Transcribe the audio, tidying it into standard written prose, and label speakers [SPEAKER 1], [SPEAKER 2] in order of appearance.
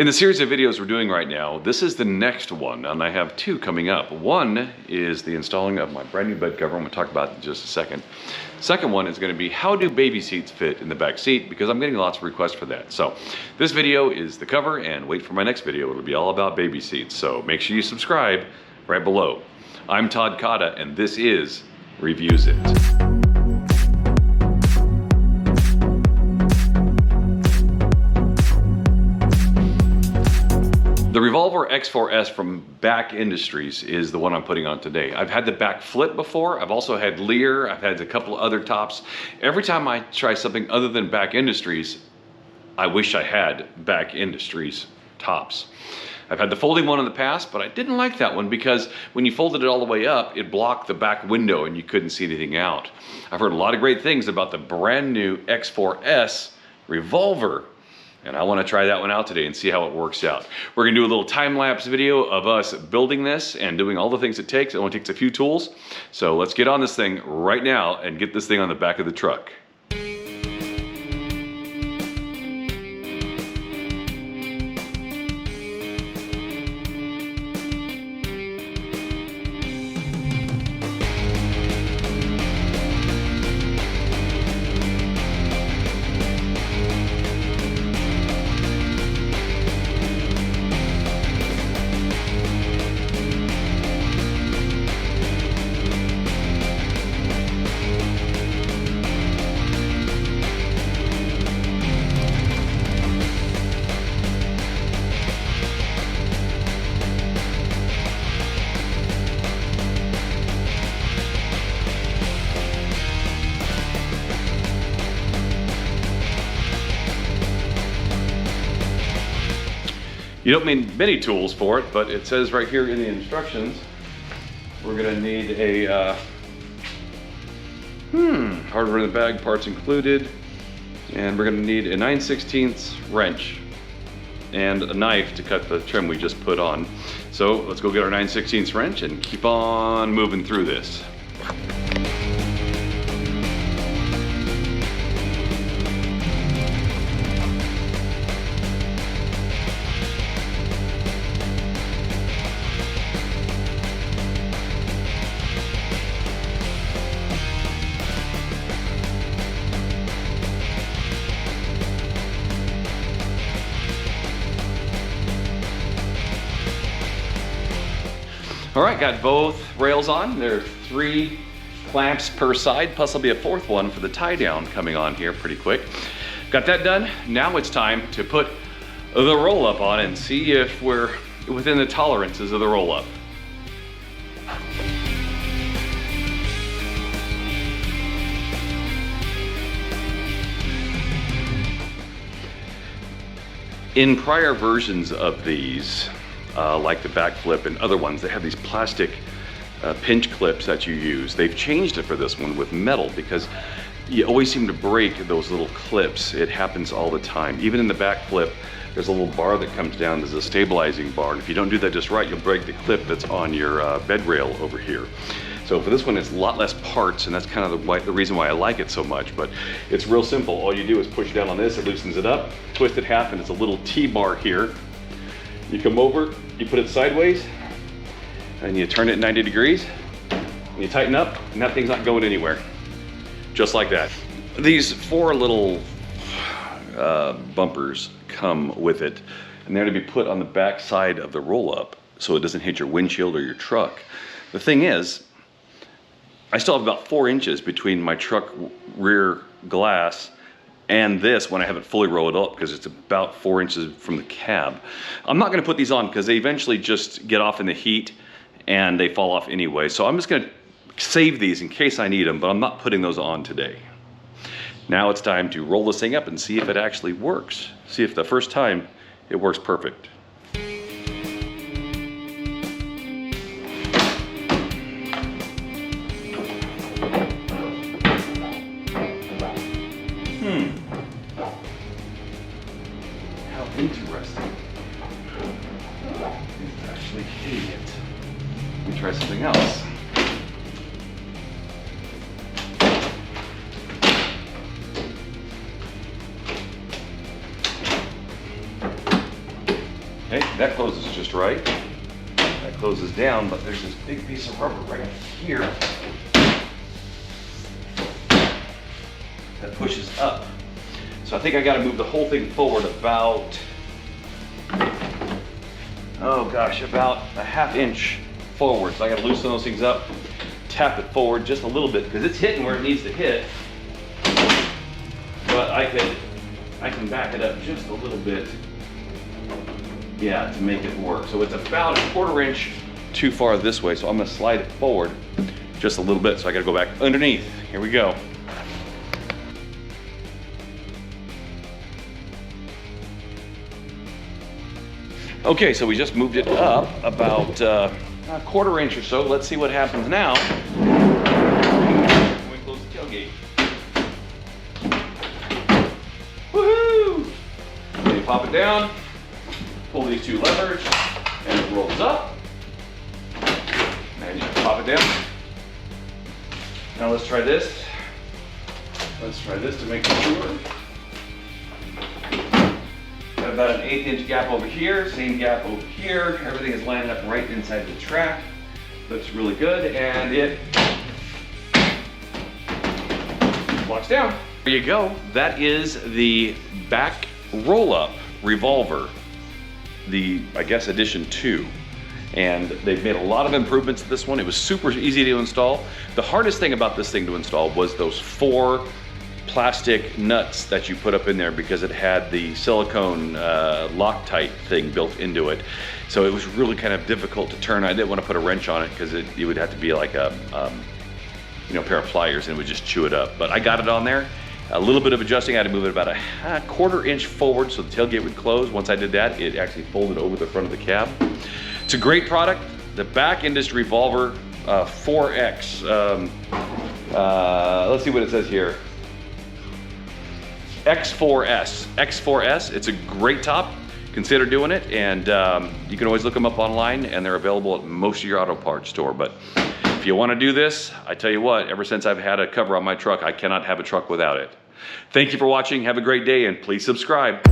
[SPEAKER 1] In the series of videos we're doing right now, this is the next one, and I have two coming up. One is the installing of my brand new bed cover. I'm going to talk about it in just a second. Second one is going to be how do baby seats fit in the back seat, because I'm getting lots of requests for that. So this video is the cover, and wait for my next video. It'll be all about baby seats. So make sure you subscribe right below. I'm Todd Cotta, and this is Reviews It. The Revolver X4S from Bak Industries is the one I'm putting on today. I've had the Bak Flip before. I've also had Lear. I've had a couple of other tops. Every time I try something other than Bak Industries, I wish I had Bak Industries tops. I've had the folding one in the past, but I didn't like that one because when you folded it all the way up, it blocked the back window and you couldn't see anything out. I've heard a lot of great things about the brand new X4S Revolver, and I want to try that one out today and see how it works out. We're going to do a little time-lapse video of us building this and doing all the things it takes. It only takes a few tools. So let's get on this thing right now and get this thing on the back of the truck. You don't need many tools for it, but it says right here in the instructions, we're gonna need a hardware in the bag, parts included, and we're gonna need a 9/16 wrench and a knife to cut the trim we just put on. So let's go get our 9/16 wrench and keep on moving through this. All right, got both rails on. There are 3 clamps per side, plus there'll be a 4th one for the tie down coming on here pretty quick. Got that done. Now it's time to put the roll up on and see if we're within the tolerances of the roll up. In prior versions of these, like the Bak Flip and other ones, they have these plastic pinch clips that you use. They've changed it for this one with metal because you always seem to break those little clips. It happens all the time. Even in the Bak Flip, there's a little bar that comes down. There's a stabilizing bar, and if you don't do that just right, you'll break the clip that's on your bed rail over here. So for this one, it's a lot less parts, and that's kind of the reason why I like it so much. But it's real simple. All you do is push down on this, it loosens it up, twist it half, and it's a little T-bar here. You come over, you put it sideways, and you turn it 90 degrees, and you tighten up, and that thing's not going anywhere. Just like that. These 4 little bumpers come with it, and they're to be put on the back side of the roll-up so it doesn't hit your windshield or your truck. The thing is, I still have about 4 inches between my truck rear glass and this when I have it fully rolled up, because it's about 4 inches from the cab. I'm not gonna put these on because they eventually just get off in the heat and they fall off anyway. So I'm just gonna save these in case I need them, but I'm not putting those on today. Now it's time to roll this thing up and see if it actually works. See if the first time it works perfect. How interesting. It's actually hitting it. Let me try something else. Okay, that closes just right. That closes down, but there's this big piece of rubber right here that pushes up. So I think I gotta move the whole thing forward about, oh gosh, about a ½ inch forward. So I gotta loosen those things up, tap it forward just a little bit because it's hitting where it needs to hit. But I can back it up just a little bit, yeah, to make it work. So it's about a ½ inch too far this way. So I'm gonna slide it forward just a little bit. So I gotta go back underneath. Here we go. Okay, so we just moved it up about a ½ inch or so. Let's see what happens now. We close the tailgate. Woohoo! Then you pop it down, pull these two levers, and it rolls up. And you pop it down. Now let's try this. Let's try this to make sure. Got about an 1/8 inch gap over here, same gap over here. Everything is lining up right inside the track. Looks really good, and it locks down. There you go. That is the Bak Roll-Up Revolver, the, I guess, edition 2. And they've made a lot of improvements to this one. It was super easy to install. The hardest thing about this thing to install was those 4 plastic nuts that you put up in there because it had the silicone Loctite thing built into it. So it was really kind of difficult to turn. I didn't want to put a wrench on it because it would have to be like a pair of pliers and it would just chew it up. But I got it on there. A little bit of adjusting. I had to move it about a ½ inch forward so the tailgate would close. Once I did that, it actually folded over the front of the cab. It's a great product. The Bak Ind Revolver X4S. Let's see what it says here. X4S. It's a great top. Consider doing it, and you can always look them up online, and they're available at most of your auto parts store. But if you want to do this, I tell you what, ever since I've had a cover on my truck, I cannot have a truck without it. Thank you for watching. Have a great day, and please subscribe.